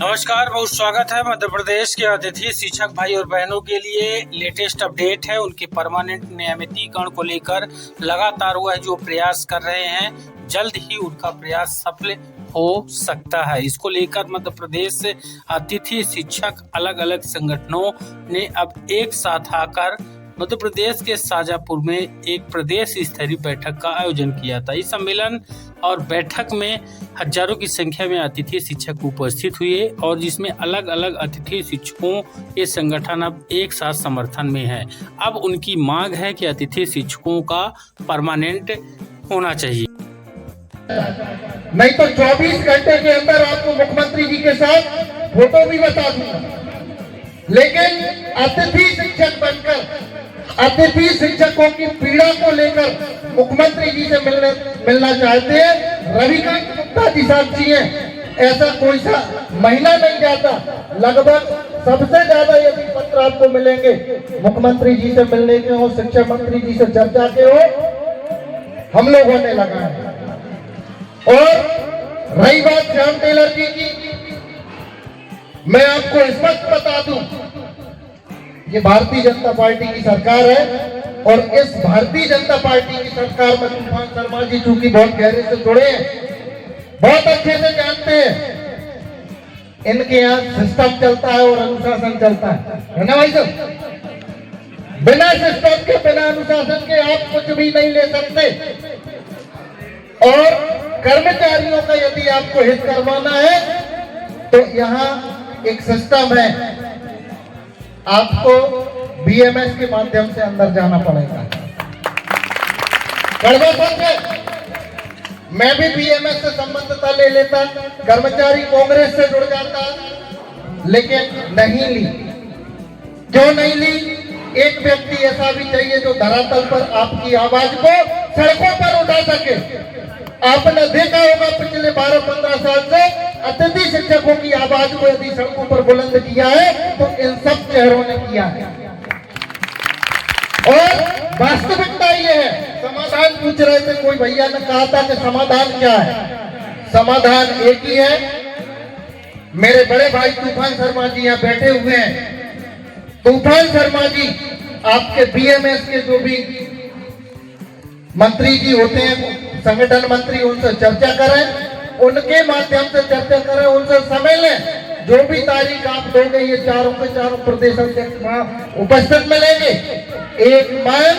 नमस्कार, बहुत स्वागत है। मध्य प्रदेश के अतिथि शिक्षक भाई और बहनों के लिए लेटेस्ट अपडेट है। उनके परमानेंट नियमितीकरण को लेकर लगातार वह जो प्रयास कर रहे हैं, जल्द ही उनका प्रयास सफल हो सकता है। इसको लेकर मध्य प्रदेश अतिथि शिक्षक अलग अलग संगठनों ने अब एक साथ आकर मध्य प्रदेश के शाजापुर में एक प्रदेश स्तरीय बैठक का आयोजन किया था। इस सम्मेलन और बैठक में हजारों की संख्या में अतिथि शिक्षक उपस्थित हुए और जिसमें अलग अलग अतिथि शिक्षकों के संगठन अब एक साथ समर्थन में है। अब उनकी मांग है कि अतिथि शिक्षकों का परमानेंट होना चाहिए। नहीं तो 24 घंटे के अंदर आपको मुख्यमंत्री जी के साथ फोटो भी बता दूंगा। लेकिन अतिथि शिक्षक बनकर अतिथि शिक्षकों की पीड़ा को लेकर मुख्यमंत्री जी से मिलना चाहते हैं। रविकांत गुप्ता जी साक्षी हैं, ऐसा कोई सा महीना नहीं जाता, लगभग सबसे ज्यादा यदि पत्र आपको मिलेंगे मुख्यमंत्री जी से मिलने के हो, शिक्षा मंत्री जी से चर्चा के हो, हम लोगों ने लगा है। और रही बात श्याम टेलर जी की, मैं आपको इस वक्त बता दूं, ये भारतीय जनता पार्टी की सरकार है और इस भारतीय जनता पार्टी की सरकार में तूफान शर्मा जी चूंकि बहुत गहरे से जुड़े हैं, बहुत अच्छे से जानते हैं इनके यहाँ सिस्टम चलता है और अनुशासन चलता है ना भाई साहब। बिना सिस्टम के, बिना अनुशासन के आप कुछ भी नहीं ले सकते। और कर्मचारियों का यदि आपको हित करवाना है तो यहाँ एक सिस्टम है, आपको बीएमएस के माध्यम से अंदर जाना पड़ेगा। मैं भी बीएमएस से संबंधता ले लेता, कर्मचारी कांग्रेस से जुड़ जाता, लेकिन नहीं ली। क्यों नहीं ली? एक व्यक्ति ऐसा भी चाहिए जो धरातल पर आपकी आवाज को सड़कों पर उठा सके। आपने देखा होगा पिछले 12-15 साल से अतिथि शिक्षकों की आवाज को यदि सड़कों पर बुलंद किया है तो इन सब चेहरों ने किया है। और वास्तविकता ये है, समाधान पूछ रहे थे, कोई भैया ने कहा था कि समाधान क्या है। समाधान एक ही है। मेरे बड़े भाई तूफान शर्मा जी यहाँ बैठे हुए हैं। तूफान शर्मा जी आपके बीएमएस के जो भी मंत्री जी होते हैं, संगठन मंत्री, उनसे चर्चा करें, उनके माध्यम से चर्चा करें, उनसे समय लें। जो भी तारीख आप दोगे, ये चारों के चारों प्रदेश अध्यक्ष वहां उपस्थित मिलेंगे। एक मांग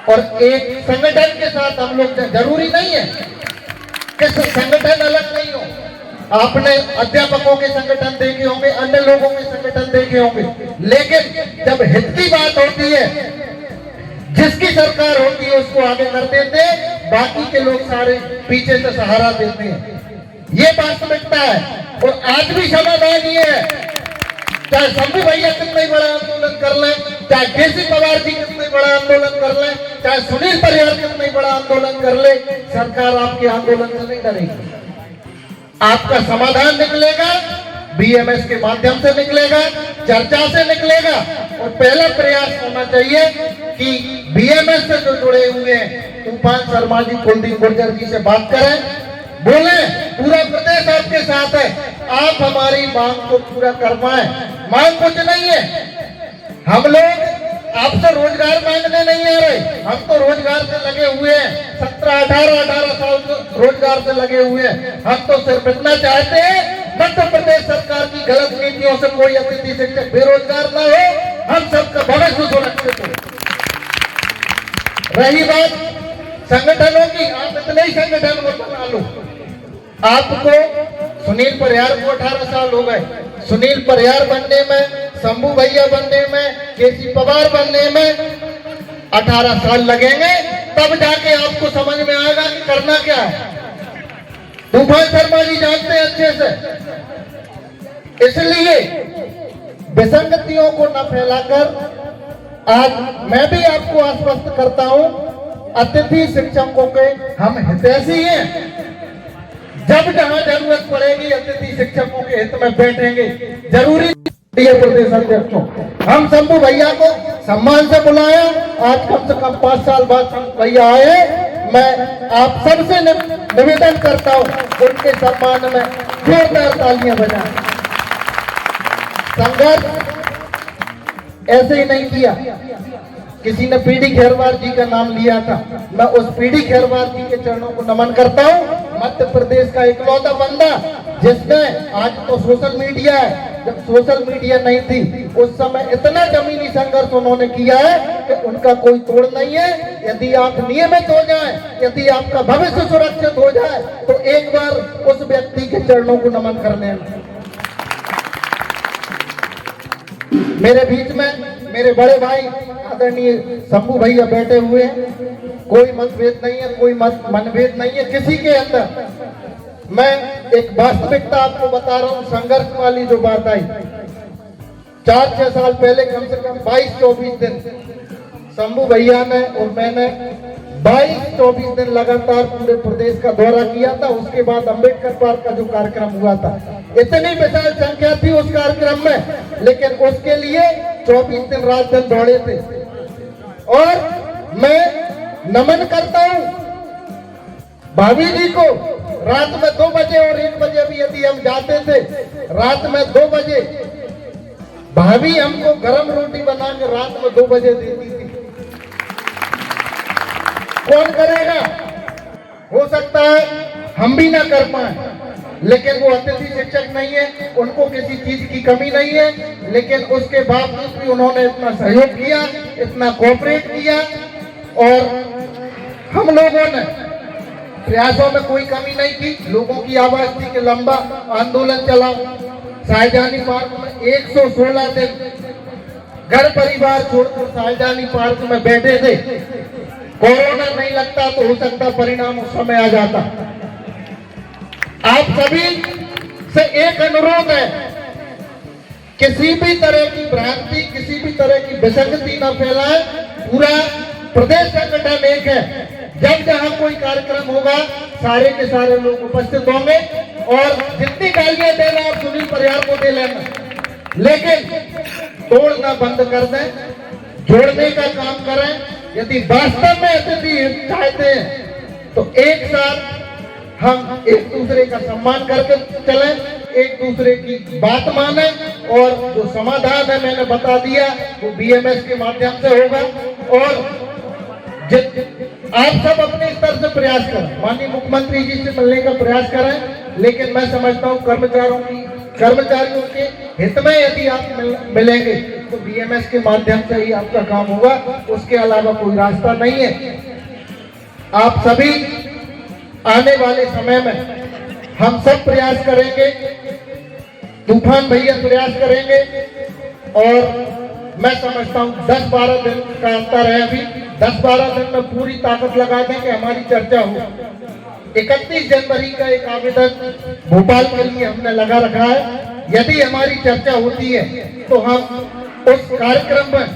और एक संगठन के साथ हम लोग, जरूरी नहीं है कि संगठन अलग नहीं हो। आपने अध्यापकों के संगठन देखे होंगे, अन्य लोगों के संगठन देखे होंगे, लेकिन जब हित की बात होती है, जिसकी सरकार होती है उसको आगे कर देते हैं, बाकी के लोग सारे पीछे से सहारा देते हैं। ये वास्तविकता है। और आज भी समाधान ये है, चाहे शंभू भैया कितना ही बड़ा आंदोलन कर लें, चाहे केसी पवार जी कितना ही बड़ा आंदोलन कर लें, चाहे सुनील परियार कितना ही बड़ा आंदोलन कर ले, सरकार आपके आंदोलन से नहीं डरेगी। आपका समाधान निकलेगा, बीएमएस के माध्यम से निकलेगा, चर्चा से निकलेगा। और पहला प्रयास होना चाहिए कि बीएमएस से जो जुड़े हुए हैं, तूफान शर्मा जी, कुलदीप गुर्जर जी से बात करें, बोले पूरा प्रदेश आपके साथ है, आप हमारी मांग को पूरा करवाएं। मांग कुछ नहीं है, हम लोग आपसे रोजगार मांगने नहीं आ रहे, हम तो रोजगार से लगे हुए हैं, 17-18 साल से रोजगार से लगे हुए हैं। हम तो सिर्फ इतना चाहते हैं मध्य प्रदेश सरकार की गलत नीतियों से कोई अतिथि शिक्षक बेरोजगार न हो, हम सबका भविष्य सुरक्षित हो। रही बात संगठनों की, आप इतने ही संगठन को बना लो। आपको सुनील परियार को 18 साल हो गए, सुनील परियार बनने में, शंभू भैया बनने में, केसी पवार बनने में 18 साल लगेंगे, तब जाके आपको समझ में आएगा कि करना क्या है। तूफान शर्मा जी जानते हैं अच्छे से। इसलिए विसंगतियों को न फैलाकर आज मैं भी आपको आश्वस्त करता हूं, अतिथि शिक्षकों के हम हितैषी हैं। जब जहां जरूरत पड़ेगी अतिथि शिक्षकों के हित में बैठेंगे। जरूरी प्रदेश अध्यक्षों, हम शंभू भैया को सम्मान से बुलाया, आज कम से कम 5 साल बाद शंभू भैया आए। मैं आप सबसे निवेदन करता हूं, उनके सम्मान में जोरदार तालियां बजाएं। संघर्ष ऐसे ही नहीं किया। किसी ने पीडी खेरवार जी का नाम लिया था, मैं उस पीडी खेरवार जी के चरणों को नमन करता हूँ। मध्य प्रदेश का इकलौता बंदा जिसने, आज तो सोशल मीडिया है, जब सोशल मीडिया नहीं थी उस समय इतना जमीनी संघर्ष उन्होंने किया है कि उनका कोई तोड़ नहीं है। यदि आप नियमित हो जाए, यदि आपका भविष्य सुरक्षित हो जाए, तो एक बार उस व्यक्ति के चरणों को नमन करने। मेरे बीच में मेरे बड़े भाई आदरणीय शंभू भैया बैठे हुए हैं। कोई मतभेद नहीं है, कोई मनभेद नहीं है किसी के अंदर। मैं एक वास्तविकता आपको बता रहा हूँ। संघर्ष वाली जो बात आई, 4-6 साल पहले कम से कम 22-24 दिन शंभू भैया ने और मैंने 22-24 दिन लगातार पूरे प्रदेश का दौरा किया था। उसके बाद अंबेडकर पार्क का जो कार्यक्रम हुआ था, इतनी विशाल संख्या थी उस कार्यक्रम में, लेकिन उसके लिए 24 दिन रात दिन दौड़े थे। और मैं नमन करता हूँ भाभी जी को। रात में 2 बजे और 1 बजे भी यदि हम जाते थे, रात में 2 बजे भाभी हमको गरम रोटी बना के रात में 2 बजे देती थी। कौन करेगा? हो सकता है हम भी ना कर पाए, लेकिन वो अतिथि शिक्षक नहीं है, उनको किसी चीज की कमी नहीं है, लेकिन उसके बावजूद भी उन्होंने इतना सहयोग किया, इतना कोऑपरेट किया। और हम लोगों ने प्रयासों में कोई कमी नहीं की। लोगों की आवाज थी कि लंबा आंदोलन चला। शाहजहानी पार्क में 116 दिन घर परिवार छोड़कर शाहजहानी पार्क में बैठे थे। कोरोना नहीं लगता तो हो सकता परिणाम उस समय आ जाता। आप सभी से एक अनुरोध है, किसी भी तरह की भ्रांति, किसी भी तरह की विसंगति न फैलाए। पूरा प्रदेश संगठन एक है। जब जहां कोई कार्यक्रम होगा सारे के सारे लोग उपस्थित होंगे, और जितनी गालियां देना आप सुनील परिहार को दे लेना, लेकिन तोड़ना बंद कर दें, जोड़ने का काम करें। यदि वास्तव में अतिथि चाहते हैं तो एक साथ हम एक दूसरे का सम्मान करके चलें, एक दूसरे की बात माने, और जो समाधान है मैंने बता दिया वो बीएमएस के माध्यम से होगा। और आप सब अपने स्तर से प्रयास करें, माननीय मुख्यमंत्री जी से मिलने का प्रयास करें, लेकिन मैं समझता हूँ कर्मचारियों के हित में यदि आप मिलेंगे तो बीएमएस के माध्यम से ही आपका काम होगा, उसके अलावा कोई रास्ता नहीं है। आप सभी आने वाले समय में हम सब प्रयास करेंगे, तूफान भैया प्रयास करेंगे, और मैं समझता हूँ 10-12 दिन का अंतर है। अभी 10-12 दिन में पूरी ताकत लगा दें कि हमारी चर्चा हो। 31 जनवरी का एक आवेदन भोपाल के लिए हमने लगा रखा है। यदि हमारी चर्चा होती है तो हम उस कार्यक्रम में